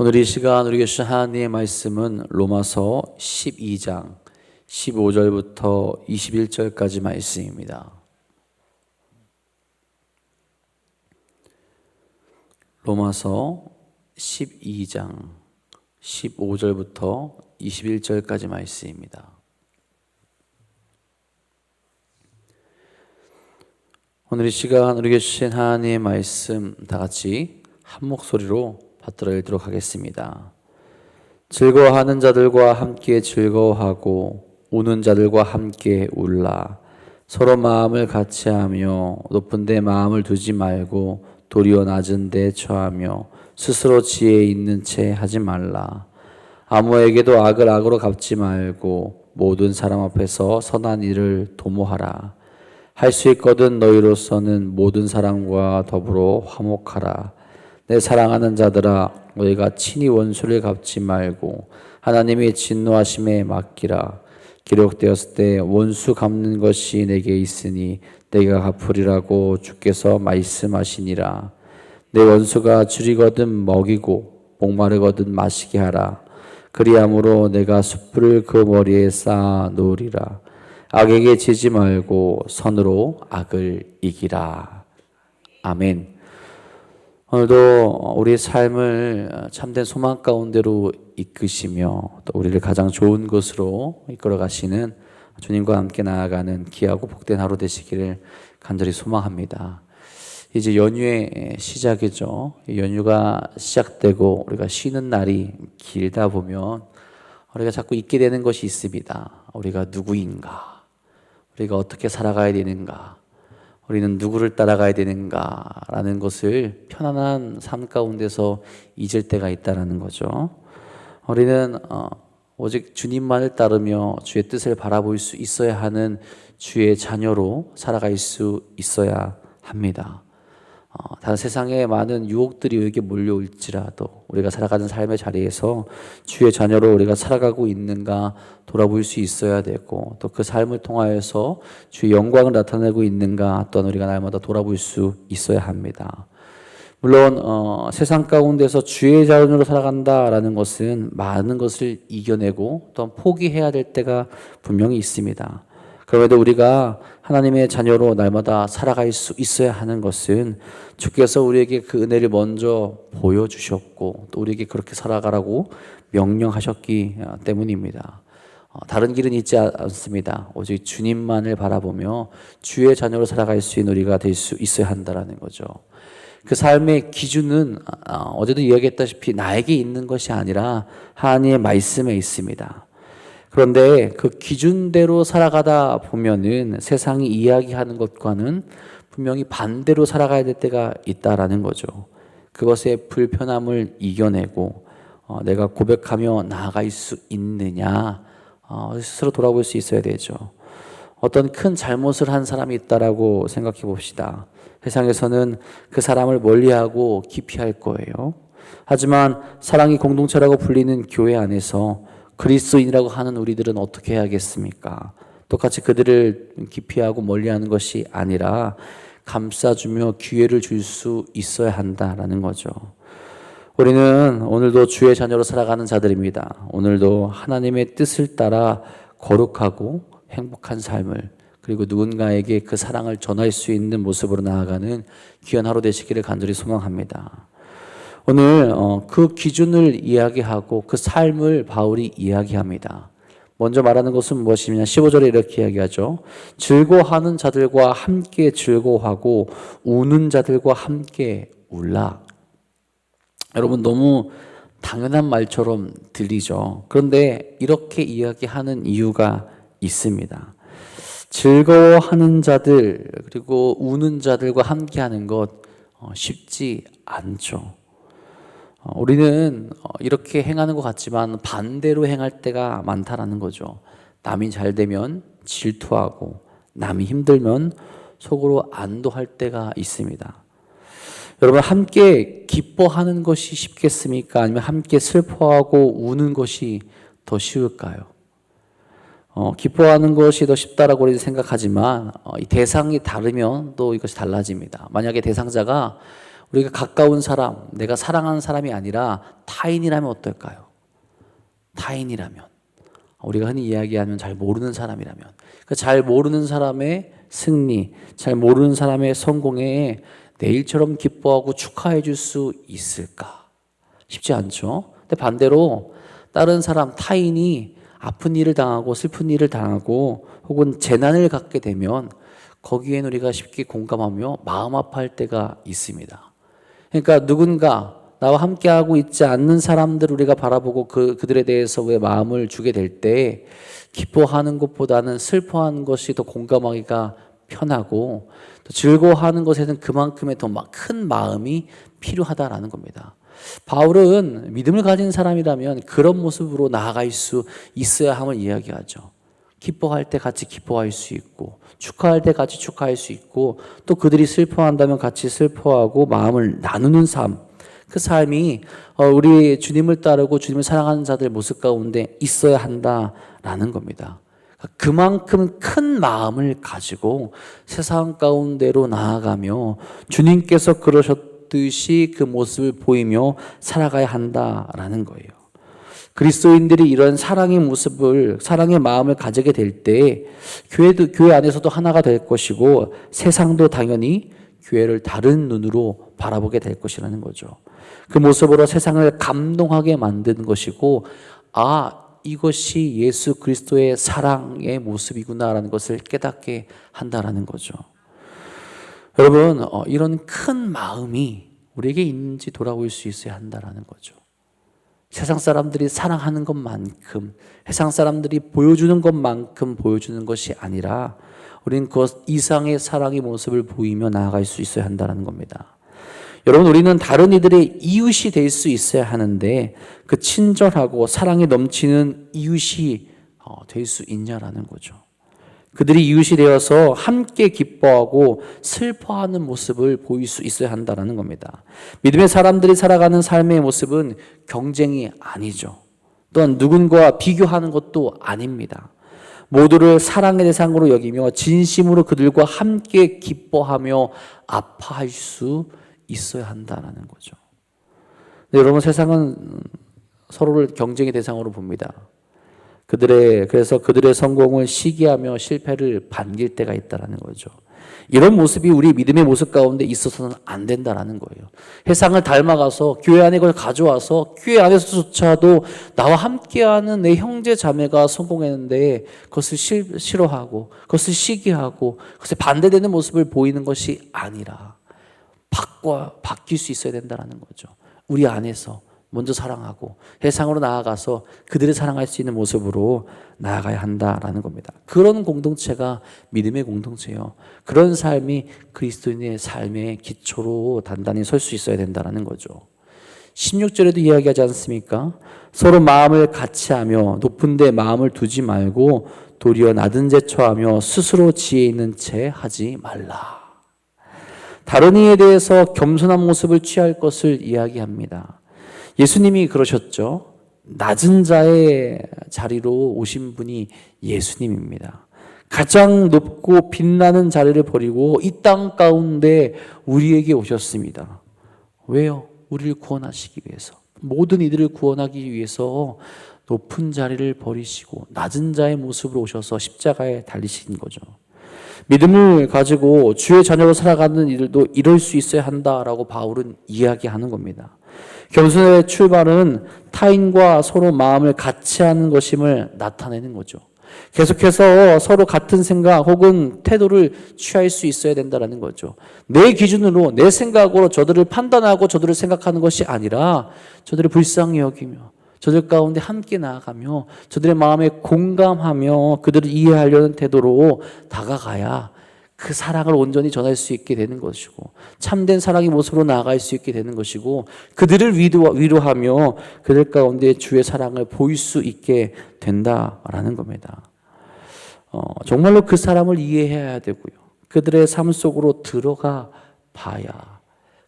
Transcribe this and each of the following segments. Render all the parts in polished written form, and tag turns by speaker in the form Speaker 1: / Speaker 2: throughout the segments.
Speaker 1: 오늘 이 시간 우리에게 주신 하나님의 말씀은 로마서 12장 15절부터 21절까지 말씀입니다. 로마서 12장 15절부터 21절까지 말씀입니다. 오늘 이 시간 우리에게 주신 하나님의 말씀 다 같이 한 목소리로 받들어 읽도록 하겠습니다. 즐거워하는 자들과 함께 즐거워하고 우는 자들과 함께 울라. 서로 마음을 같이하며 높은 데 마음을 두지 말고 도리어 낮은 데 처하며 스스로 지혜 있는 채 하지 말라. 아무에게도 악을 악으로 갚지 말고 모든 사람 앞에서 선한 일을 도모하라. 할 수 있거든 너희로서는 모든 사람과 더불어 화목하라. 내 사랑하는 자들아, 너희가 친히 원수를 갚지 말고 하나님이 진노하심에 맡기라. 기록되었을 때 원수 갚는 것이 내게 있으니 내가 갚으리라고 주께서 말씀하시니라. 내 원수가 줄이거든 먹이고 목마르거든 마시게 하라. 그리함으로 내가 숯불을 그 머리에 쌓아 놓으리라. 악에게 지지 말고 선으로 악을 이기라. 아멘. 오늘도 우리의 삶을 참된 소망 가운데로 이끄시며 또 우리를 가장 좋은 곳으로 이끌어 가시는 주님과 함께 나아가는 귀하고 복된 하루 되시기를 간절히 소망합니다. 이제 연휴의 시작이죠. 연휴가 시작되고 우리가 쉬는 날이 길다 보면 우리가 자꾸 잊게 되는 것이 있습니다. 우리가 누구인가? 우리가 어떻게 살아가야 되는가? 우리는 누구를 따라가야 되는가라는 것을 편안한 삶 가운데서 잊을 때가 있다는 거죠. 우리는 오직 주님만을 따르며 주의 뜻을 바라볼 수 있어야 하는 주의 자녀로 살아갈 수 있어야 합니다. 다른 세상에 많은 유혹들이 우리에게 몰려올지라도 우리가 살아가는 삶의 자리에서 주의 자녀로 우리가 살아가고 있는가 돌아볼 수 있어야 되고, 또 그 삶을 통하여서 주의 영광을 나타내고 있는가 또한 우리가 날마다 돌아볼 수 있어야 합니다. 물론 세상 가운데서 주의 자녀로 살아간다라는 것은 많은 것을 이겨내고 또한 포기해야 될 때가 분명히 있습니다. 그럼에도 우리가 하나님의 자녀로 날마다 살아갈 수 있어야 하는 것은 주께서 우리에게 그 은혜를 먼저 보여주셨고 또 우리에게 그렇게 살아가라고 명령하셨기 때문입니다. 다른 길은 있지 않습니다. 오직 주님만을 바라보며 주의 자녀로 살아갈 수 있는 우리가 될 수 있어야 한다는 거죠. 그 삶의 기준은 어제도 이야기했다시피 나에게 있는 것이 아니라 하나님의 말씀에 있습니다. 그런데 그 기준대로 살아가다 보면은 세상이 이야기하는 것과는 분명히 반대로 살아가야 될 때가 있다라는 거죠. 그것의 불편함을 이겨내고 내가 고백하며 나아갈 수 있느냐, 스스로 돌아볼 수 있어야 되죠. 어떤 큰 잘못을 한 사람이 있다라고 생각해 봅시다. 세상에서는 그 사람을 멀리하고 기피할 거예요. 하지만 사랑의 공동체라고 불리는 교회 안에서 그리스도인이라고 하는 우리들은 어떻게 해야겠습니까? 똑같이 그들을 기피하고 멀리하는 것이 아니라 감싸주며 기회를 줄 수 있어야 한다라는 거죠. 우리는 오늘도 주의 자녀로 살아가는 자들입니다. 오늘도 하나님의 뜻을 따라 거룩하고 행복한 삶을, 그리고 누군가에게 그 사랑을 전할 수 있는 모습으로 나아가는 귀한 하루 되시기를 간절히 소망합니다. 오늘 그 기준을 이야기하고 그 삶을 바울이 이야기합니다. 먼저 말하는 것은 무엇이냐? 15절에 이렇게 이야기하죠. 즐거워하는 자들과 함께 즐거워하고 우는 자들과 함께 울라. 여러분, 너무 당연한 말처럼 들리죠. 그런데 이렇게 이야기하는 이유가 있습니다. 즐거워하는 자들 그리고 우는 자들과 함께하는 것 쉽지 않죠. 우리는 이렇게 행하는 것 같지만 반대로 행할 때가 많다라는 거죠. 남이 잘 되면 질투하고 남이 힘들면 속으로 안도할 때가 있습니다. 여러분, 함께 기뻐하는 것이 쉽겠습니까? 아니면 함께 슬퍼하고 우는 것이 더 쉬울까요? 기뻐하는 것이 더 쉽다라고 우리는 생각하지만 이 대상이 다르면 또 이것이 달라집니다. 만약에 대상자가 우리가 가까운 사람, 내가 사랑하는 사람이 아니라 타인이라면 어떨까요? 타인이라면, 우리가 흔히 이야기하면 잘 모르는 사람이라면, 그 잘 모르는 사람의 승리, 잘 모르는 사람의 성공에 내일처럼 기뻐하고 축하해 줄 수 있을까? 쉽지 않죠. 근데 반대로 다른 사람, 타인이 아픈 일을 당하고 슬픈 일을 당하고 혹은 재난을 갖게 되면 거기엔 우리가 쉽게 공감하며 마음 아파할 때가 있습니다. 그러니까 누군가 나와 함께하고 있지 않는 사람들 우리가 바라보고 그들에 대해서 왜 마음을 주게 될 때 기뻐하는 것보다는 슬퍼하는 것이 더 공감하기가 편하고 또 즐거워하는 것에는 그만큼의 더 큰 마음이 필요하다라는 겁니다. 바울은 믿음을 가진 사람이라면 그런 모습으로 나아갈 수 있어야 함을 이야기하죠. 기뻐할 때 같이 기뻐할 수 있고 축하할 때 같이 축하할 수 있고 또 그들이 슬퍼한다면 같이 슬퍼하고 마음을 나누는 삶, 그 삶이 우리 주님을 따르고 주님을 사랑하는 자들의 모습 가운데 있어야 한다라는 겁니다. 그만큼 큰 마음을 가지고 세상 가운데로 나아가며 주님께서 그러셨듯이 그 모습을 보이며 살아가야 한다라는 거예요. 그리스도인들이 이런 사랑의 모습을, 사랑의 마음을 가지게 될 때 교회 안에서도 하나가 될 것이고 세상도 당연히 교회를 다른 눈으로 바라보게 될 것이라는 거죠. 그 모습으로 세상을 감동하게 만드는 것이고, 이것이 예수 그리스도의 사랑의 모습이구나라는 것을 깨닫게 한다라는 거죠. 여러분, 이런 큰 마음이 우리에게 있는지 돌아볼 수 있어야 한다라는 거죠. 세상 사람들이 사랑하는 것만큼, 세상 사람들이 보여주는 것만큼 보여주는 것이 아니라 우리는 그것 이상의 사랑의 모습을 보이며 나아갈 수 있어야 한다는 겁니다. 여러분, 우리는 다른 이들의 이웃이 될 수 있어야 하는데 그 친절하고 사랑이 넘치는 이웃이 될 수 있냐라는 거죠. 그들이 이웃이 되어서 함께 기뻐하고 슬퍼하는 모습을 보일 수 있어야 한다는 겁니다. 믿음의 사람들이 살아가는 삶의 모습은 경쟁이 아니죠. 또한 누군가와 비교하는 것도 아닙니다. 모두를 사랑의 대상으로 여기며 진심으로 그들과 함께 기뻐하며 아파할 수 있어야 한다는 거죠. 여러분, 세상은 서로를 경쟁의 대상으로 봅니다. 그래서 그들의 성공을 시기하며 실패를 반길 때가 있다는 거죠. 이런 모습이 우리 믿음의 모습 가운데 있어서는 안 된다는 거예요. 세상을 닮아가서 교회 안에 그걸 가져와서 교회 안에서조차도 나와 함께하는 내 형제 자매가 성공했는데 그것을 싫어하고 그것을 시기하고 그것에 반대되는 모습을 보이는 것이 아니라 바뀔 수 있어야 된다는 거죠. 우리 안에서 먼저 사랑하고 세상으로 나아가서 그들을 사랑할 수 있는 모습으로 나아가야 한다라는 겁니다. 그런 공동체가 믿음의 공동체예요. 그런 삶이 그리스도인의 삶의 기초로 단단히 설 수 있어야 된다는 거죠. 16절에도 이야기하지 않습니까? 서로 마음을 같이 하며 높은 데 마음을 두지 말고 도리어 낮은 데 처하며 스스로 지혜 있는 채 하지 말라. 다른 이에 대해서 겸손한 모습을 취할 것을 이야기합니다. 예수님이 그러셨죠. 낮은 자의 자리로 오신 분이 예수님입니다. 가장 높고 빛나는 자리를 버리고 이 땅 가운데 우리에게 오셨습니다. 왜요? 우리를 구원하시기 위해서. 모든 이들을 구원하기 위해서 높은 자리를 버리시고 낮은 자의 모습으로 오셔서 십자가에 달리신 거죠. 믿음을 가지고 주의 자녀로 살아가는 이들도 이럴 수 있어야 한다라고 바울은 이야기하는 겁니다. 겸손의 출발은 타인과 서로 마음을 같이 하는 것임을 나타내는 거죠. 계속해서 서로 같은 생각 혹은 태도를 취할 수 있어야 된다는 거죠. 내 기준으로 내 생각으로 저들을 판단하고 저들을 생각하는 것이 아니라 저들을 불쌍히 여기며 저들 가운데 함께 나아가며 저들의 마음에 공감하며 그들을 이해하려는 태도로 다가가야 그 사랑을 온전히 전할 수 있게 되는 것이고 참된 사랑의 모습으로 나아갈 수 있게 되는 것이고 그들을 위로하며 그들 가운데 주의 사랑을 보일 수 있게 된다라는 겁니다. 정말로 그 사람을 이해해야 되고요. 그들의 삶 속으로 들어가 봐야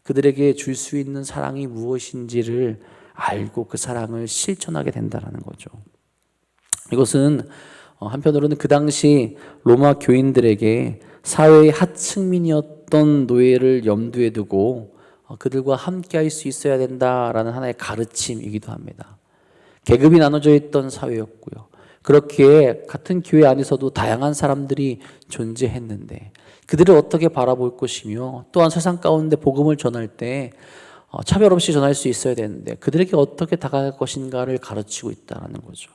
Speaker 1: 그들에게 줄 수 있는 사랑이 무엇인지를 알고 그 사랑을 실천하게 된다는 거죠. 이것은 한편으로는 그 당시 로마 교인들에게 사회의 하층민이었던 노예를 염두에 두고 그들과 함께 할 수 있어야 된다라는 하나의 가르침이기도 합니다. 계급이 나눠져 있던 사회였고요. 그렇기에 같은 교회 안에서도 다양한 사람들이 존재했는데 그들을 어떻게 바라볼 것이며 또한 세상 가운데 복음을 전할 때 차별 없이 전할 수 있어야 되는데 그들에게 어떻게 다가갈 것인가를 가르치고 있다는 거죠.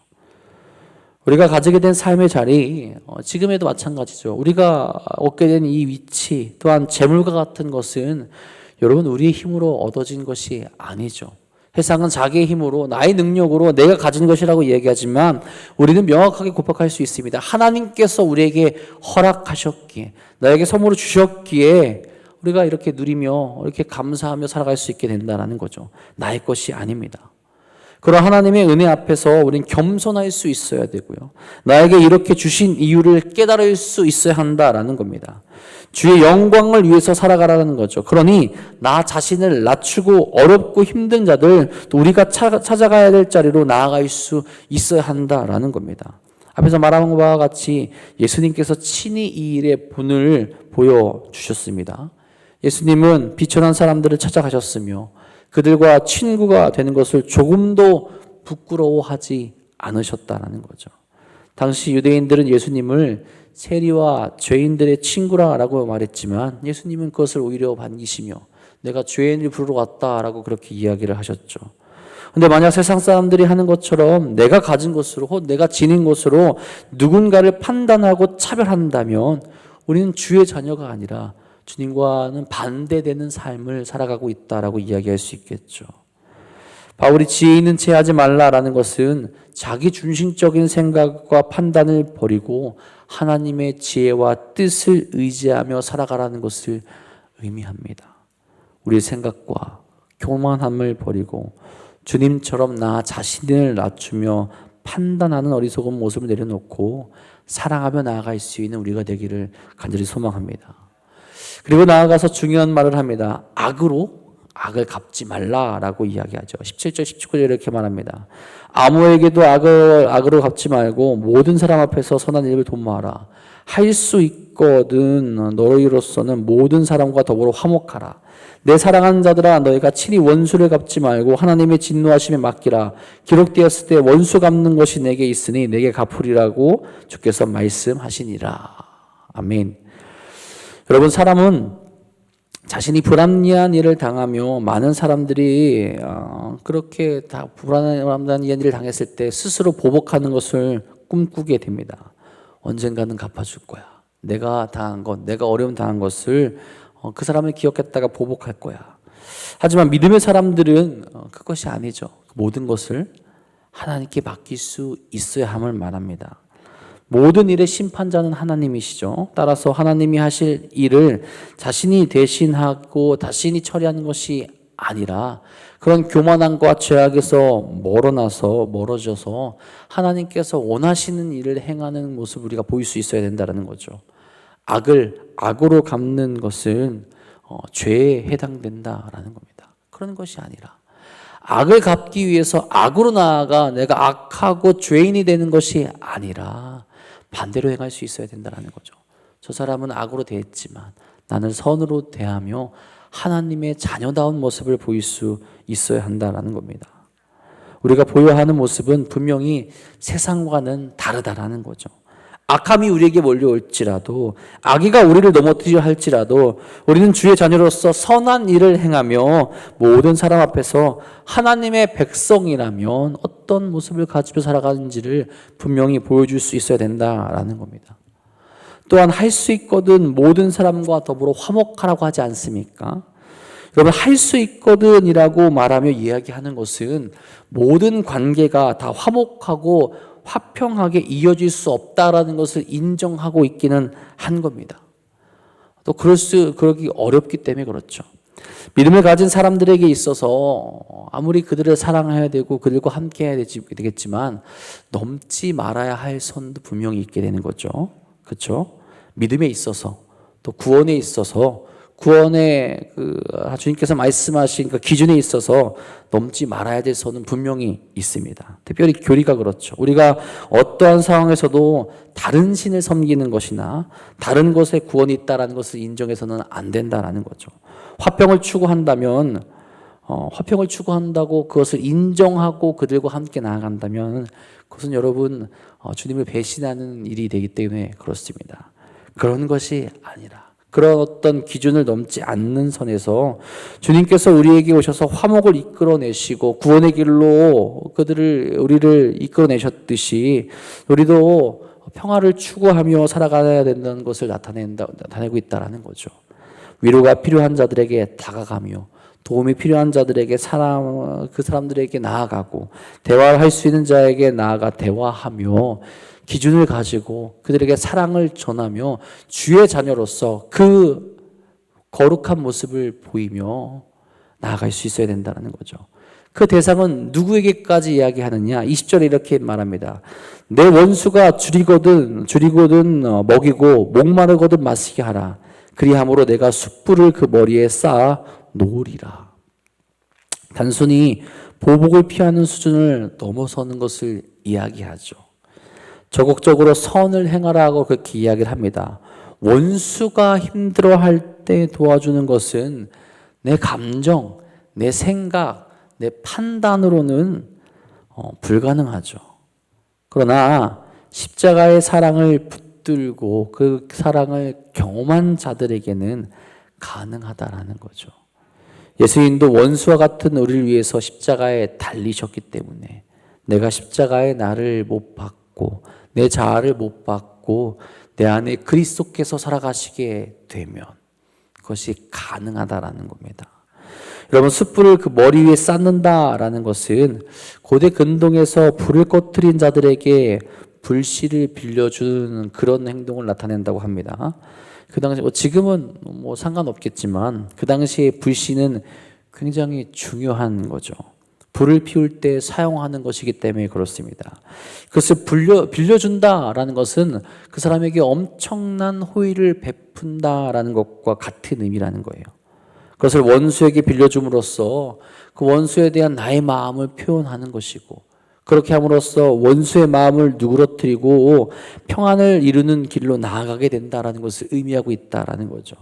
Speaker 1: 우리가 가지게 된 삶의 자리, 지금에도 마찬가지죠. 우리가 얻게 된 이 위치 또한 재물과 같은 것은 여러분 우리의 힘으로 얻어진 것이 아니죠. 세상은 자기의 힘으로 나의 능력으로 내가 가진 것이라고 얘기하지만 우리는 명확하게 고백할 수 있습니다. 하나님께서 우리에게 허락하셨기에 나에게 선물을 주셨기에 우리가 이렇게 누리며 이렇게 감사하며 살아갈 수 있게 된다는 거죠. 나의 것이 아닙니다. 그런 하나님의 은혜 앞에서 우리는 겸손할 수 있어야 되고요. 나에게 이렇게 주신 이유를 깨달을 수 있어야 한다라는 겁니다. 주의 영광을 위해서 살아가라는 거죠. 그러니 나 자신을 낮추고 어렵고 힘든 자들 또 우리가 찾아가야 될 자리로 나아갈 수 있어야 한다라는 겁니다. 앞에서 말한 바와 같이 예수님께서 친히 이 일의 본을 보여주셨습니다. 예수님은 비천한 사람들을 찾아가셨으며 그들과 친구가 되는 것을 조금도 부끄러워하지 않으셨다는 거죠. 당시 유대인들은 예수님을 세리와 죄인들의 친구라고 말했지만 예수님은 그것을 오히려 반기시며 내가 죄인을 부르러 왔다라고 그렇게 이야기를 하셨죠. 근데 만약 세상 사람들이 하는 것처럼 내가 가진 것으로 혹 내가 지닌 것으로 누군가를 판단하고 차별한다면 우리는 주의 자녀가 아니라 주님과는 반대되는 삶을 살아가고 있다라고 이야기할 수 있겠죠. 바울이 지혜 있는 채 하지 말라라는 것은 자기 중심적인 생각과 판단을 버리고 하나님의 지혜와 뜻을 의지하며 살아가라는 것을 의미합니다. 우리의 생각과 교만함을 버리고 주님처럼 나 자신을 낮추며 판단하는 어리석은 모습을 내려놓고 사랑하며 나아갈 수 있는 우리가 되기를 간절히 소망합니다. 그리고 나아가서 중요한 말을 합니다. 악을 갚지 말라라고 이야기하죠. 17절 19절 이렇게 말합니다. 아무에게도 악으로 갚지 말고 모든 사람 앞에서 선한 일을 도모하라. 할 수 있거든 너희로서는 모든 사람과 더불어 화목하라. 내 사랑하는 자들아 너희가 친히 원수를 갚지 말고 하나님의 진노하심에 맡기라. 기록되었을 때 원수 갚는 것이 내게 있으니 내게 갚으리라고 주께서 말씀하시니라. 아멘. 여러분 사람은 자신이 불합리한 일을 당하며 많은 사람들이 그렇게 다 불합리한 일을 당했을 때 스스로 보복하는 것을 꿈꾸게 됩니다. 언젠가는 갚아줄 거야. 내가 당한 것, 내가 어려움 당한 것을 그 사람을 기억했다가 보복할 거야. 하지만 믿음의 사람들은 그것이 아니죠. 모든 것을 하나님께 맡길 수 있어야 함을 말합니다. 모든 일의 심판자는 하나님이시죠. 따라서 하나님이 하실 일을 자신이 대신하고 자신이 처리하는 것이 아니라 그런 교만함과 죄악에서 멀어져서 하나님께서 원하시는 일을 행하는 모습을 우리가 보일 수 있어야 된다는 거죠. 악을 악으로 갚는 것은 죄에 해당된다라는 겁니다. 그런 것이 아니라 악을 갚기 위해서 악으로 나아가 내가 악하고 죄인이 되는 것이 아니라 반대로 행할 수 있어야 된다는 거죠. 저 사람은 악으로 대했지만 나는 선으로 대하며 하나님의 자녀다운 모습을 보일 수 있어야 한다는 겁니다. 우리가 보여야 하는 모습은 분명히 세상과는 다르다라는 거죠. 악함이 우리에게 몰려올지라도 악의가 우리를 넘어뜨려 할지라도 우리는 주의 자녀로서 선한 일을 행하며 모든 사람 앞에서 하나님의 백성이라면 어떤 모습을 가지고 살아가는지를 분명히 보여줄 수 있어야 된다라는 겁니다. 또한 할 수 있거든 모든 사람과 더불어 화목하라고 하지 않습니까? 여러분 할 수 있거든이라고 말하며 이야기하는 것은 모든 관계가 다 화목하고 화평하게 이어질 수 없다라는 것을 인정하고 있기는 한 겁니다. 또 그러기 어렵기 때문에 그렇죠. 믿음을 가진 사람들에게 있어서 아무리 그들을 사랑해야 되고 그들과 함께 해야 되겠지만 넘지 말아야 할 선도 분명히 있게 되는 거죠. 그렇죠? 믿음에 있어서 또 구원에 있어서 구원의 주님께서 말씀하신 그 기준에 있어서 넘지 말아야 될 선은 분명히 있습니다. 특별히 교리가 그렇죠. 우리가 어떠한 상황에서도 다른 신을 섬기는 것이나 다른 것에 구원이 있다라는 것을 인정해서는 안 된다라는 거죠. 화평을 추구한다면 화평을 추구한다고 그것을 인정하고 그들과 함께 나아간다면 그것은 여러분 주님을 배신하는 일이 되기 때문에 그렇습니다. 그런 것이 아니라 그런 어떤 기준을 넘지 않는 선에서 주님께서 우리에게 오셔서 화목을 이끌어내시고 구원의 길로 우리를 이끌어내셨듯이 우리도 평화를 추구하며 살아가야 된다는 것을 나타내고 있다는 거죠. 위로가 필요한 자들에게 다가가며 도움이 필요한 자들에게 그 사람들에게 나아가고 대화를 할 수 있는 자에게 나아가 대화하며 기준을 가지고 그들에게 사랑을 전하며 주의 자녀로서 그 거룩한 모습을 보이며 나아갈 수 있어야 된다는 거죠. 그 대상은 누구에게까지 이야기하느냐? 20절에 이렇게 말합니다. 내 원수가 줄이거든 먹이고 목마르거든 마시게 하라. 그리함으로 내가 숯불을 그 머리에 쌓아 놓으리라. 단순히 보복을 피하는 수준을 넘어서는 것을 이야기하죠. 적극적으로 선을 행하라고 그렇게 이야기를 합니다. 원수가 힘들어할 때 도와주는 것은 내 감정, 내 생각, 내 판단으로는 불가능하죠. 그러나 십자가의 사랑을 붙들고 그 사랑을 경험한 자들에게는 가능하다라는 거죠. 예수님도 원수와 같은 우리를 위해서 십자가에 달리셨기 때문에 내가 십자가에 나를 못 박고 내 자아를 못 받고 내 안에 그리스도께서 살아가시게 되면 그것이 가능하다라는 겁니다. 여러분 숯불을 그 머리 위에 쌓는다라는 것은 고대 근동에서 불을 꺼뜨린 자들에게 불씨를 빌려주는 그런 행동을 나타낸다고 합니다. 그 당시 지금은 상관없겠지만 그 당시에 불씨는 굉장히 중요한 거죠. 불을 피울 때 사용하는 것이기 때문에 그렇습니다. 그것을 빌려준다라는 것은 그 사람에게 엄청난 호의를 베푼다라는 것과 같은 의미라는 거예요. 그것을 원수에게 빌려줌으로써 그 원수에 대한 나의 마음을 표현하는 것이고 그렇게 함으로써 원수의 마음을 누그러뜨리고 평안을 이루는 길로 나아가게 된다라는 것을 의미하고 있다라는 거죠.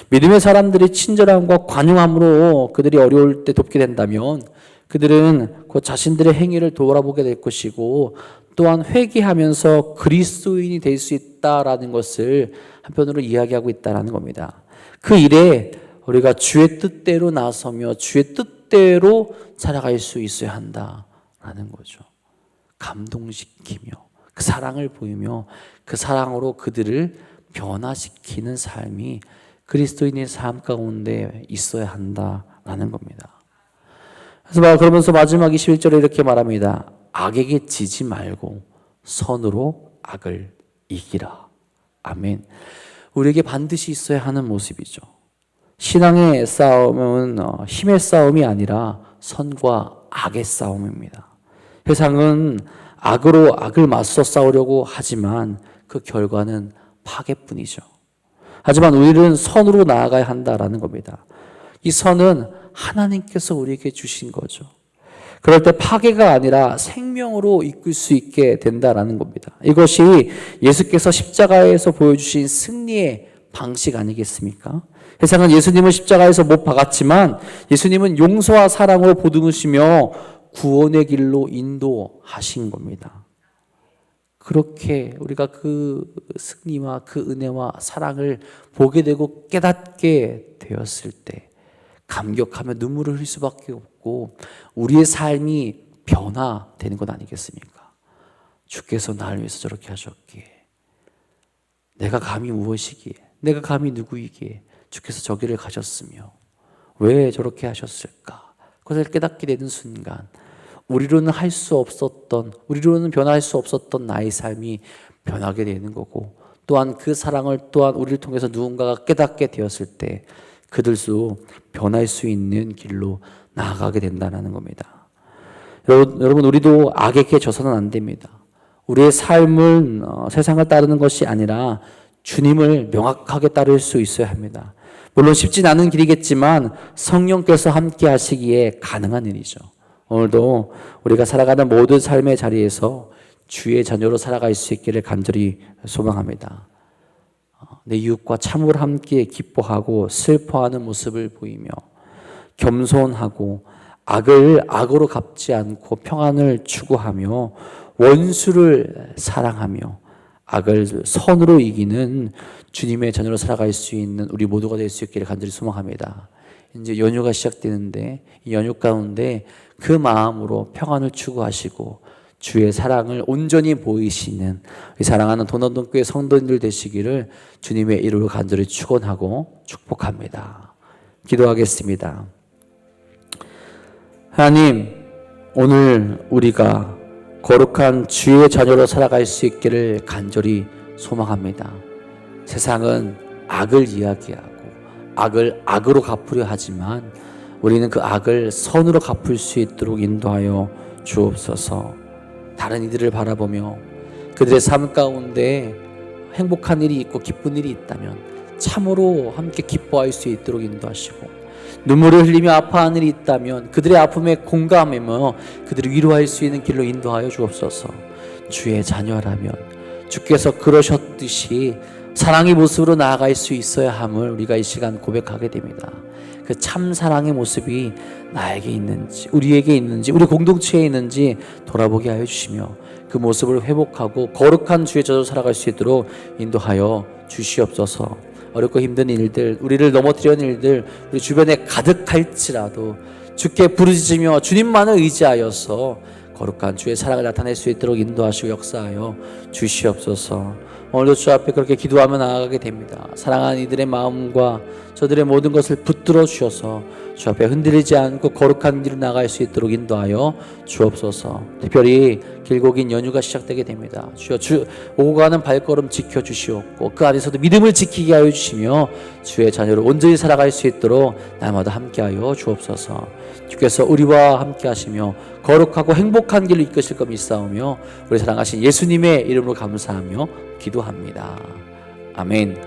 Speaker 1: 믿음의 사람들이 친절함과 관용함으로 그들이 어려울 때 돕게 된다면 그들은 그 자신들의 행위를 돌아보게 될 것이고 또한 회개하면서 그리스도인이 될 수 있다라는 것을 한편으로 이야기하고 있다라는 겁니다. 그 일에 우리가 주의 뜻대로 나서며 주의 뜻대로 살아갈 수 있어야 한다라는 거죠. 감동시키며 그 사랑을 보이며 그 사랑으로 그들을 변화시키는 삶이 그리스도인의 삶 가운데 있어야 한다라는 겁니다. 그래서 그러면서 마지막 21절에 이렇게 말합니다. 악에게 지지 말고 선으로 악을 이기라. 아멘. 우리에게 반드시 있어야 하는 모습이죠. 신앙의 싸움은 힘의 싸움이 아니라 선과 악의 싸움입니다. 세상은 악으로 악을 맞서 싸우려고 하지만 그 결과는 파괴뿐이죠. 하지만 우리는 선으로 나아가야 한다라는 겁니다. 이 선은 하나님께서 우리에게 주신 거죠. 그럴 때 파괴가 아니라 생명으로 이끌 수 있게 된다라는 겁니다. 이것이 예수께서 십자가에서 보여주신 승리의 방식 아니겠습니까? 세상은 예수님을 십자가에서 못 박았지만 예수님은 용서와 사랑으로 보듬으시며 구원의 길로 인도하신 겁니다. 그렇게 우리가 그 승리와 그 은혜와 사랑을 보게 되고 깨닫게 되었을 때 감격하며 눈물을 흘릴 수밖에 없고 우리의 삶이 변화되는 것 아니겠습니까? 주께서 나를 위해서 저렇게 하셨기에 내가 감히 무엇이기에 내가 감히 누구이기에 주께서 저기를 가셨으며 왜 저렇게 하셨을까? 그것을 깨닫게 되는 순간 우리로는 변화할 수 없었던 나의 삶이 변하게 되는 거고 또한 그 사랑을 또한 우리를 통해서 누군가가 깨닫게 되었을 때 그들도 변할 수 있는 길로 나아가게 된다는 겁니다. 여러분 우리도 악에게 져서는 안 됩니다. 우리의 삶은 세상을 따르는 것이 아니라 주님을 명확하게 따를 수 있어야 합니다. 물론 쉽진 않은 길이겠지만 성령께서 함께 하시기에 가능한 일이죠. 오늘도 우리가 살아가는 모든 삶의 자리에서 주의 자녀로 살아갈 수 있기를 간절히 소망합니다. 내 이웃과 참으로 함께 기뻐하고 슬퍼하는 모습을 보이며 겸손하고 악을 악으로 갚지 않고 평안을 추구하며 원수를 사랑하며 악을 선으로 이기는 주님의 자녀로 살아갈 수 있는 우리 모두가 될 수 있기를 간절히 소망합니다. 이제 연휴가 시작되는데 이 연휴 가운데 그 마음으로 평안을 추구하시고 주의 사랑을 온전히 보이시는 우리 사랑하는 도남동교회 성도님들 되시기를 주님의 이름으로 간절히 축원하고 축복합니다. 기도하겠습니다. 하나님, 오늘 우리가 거룩한 주의 자녀로 살아갈 수 있기를 간절히 소망합니다. 세상은 악을 이야기하고 악을 악으로 갚으려 하지만 우리는 그 악을 선으로 갚을 수 있도록 인도하여 주옵소서. 다른 이들을 바라보며 그들의 삶 가운데 행복한 일이 있고 기쁜 일이 있다면 참으로 함께 기뻐할 수 있도록 인도하시고, 눈물을 흘리며 아파하는 일이 있다면 그들의 아픔에 공감하며 그들을 위로할 수 있는 길로 인도하여 주옵소서. 주의 자녀라면 주께서 그러셨듯이 사랑의 모습으로 나아갈 수 있어야 함을 우리가 이 시간 고백하게 됩니다. 그 참 사랑의 모습이 나에게 있는지, 우리에게 있는지, 우리 공동체에 있는지 돌아보게 하여 주시며 그 모습을 회복하고 거룩한 주의 자녀로 살아갈 수 있도록 인도하여 주시옵소서. 어렵고 힘든 일들, 우리를 넘어뜨리는 일들 우리 주변에 가득할지라도 주께 부르짖으며 주님만을 의지하여서 거룩한 주의 사랑을 나타낼 수 있도록 인도하시고 역사하여 주시옵소서. 오늘도 주 앞에 그렇게 기도하며 나아가게 됩니다. 사랑하는 이들의 마음과 저들의 모든 것을 붙들어 주셔서 주 앞에 흔들리지 않고 거룩한 길을 나갈 수 있도록 인도하여 주옵소서. 특별히 길고 긴 연휴가 시작되게 됩니다. 주여, 주 오고 가는 발걸음 지켜주시옵고 그 안에서도 믿음을 지키게 하여 주시며 주의 자녀로 온전히 살아갈 수 있도록 날마다 함께하여 주옵소서. 주께서 우리와 함께 하시며 거룩하고 행복한 길로 이끄실 것 믿사오며 우리 사랑하신 예수님의 이름으로 감사하며 기도합니다. 아멘.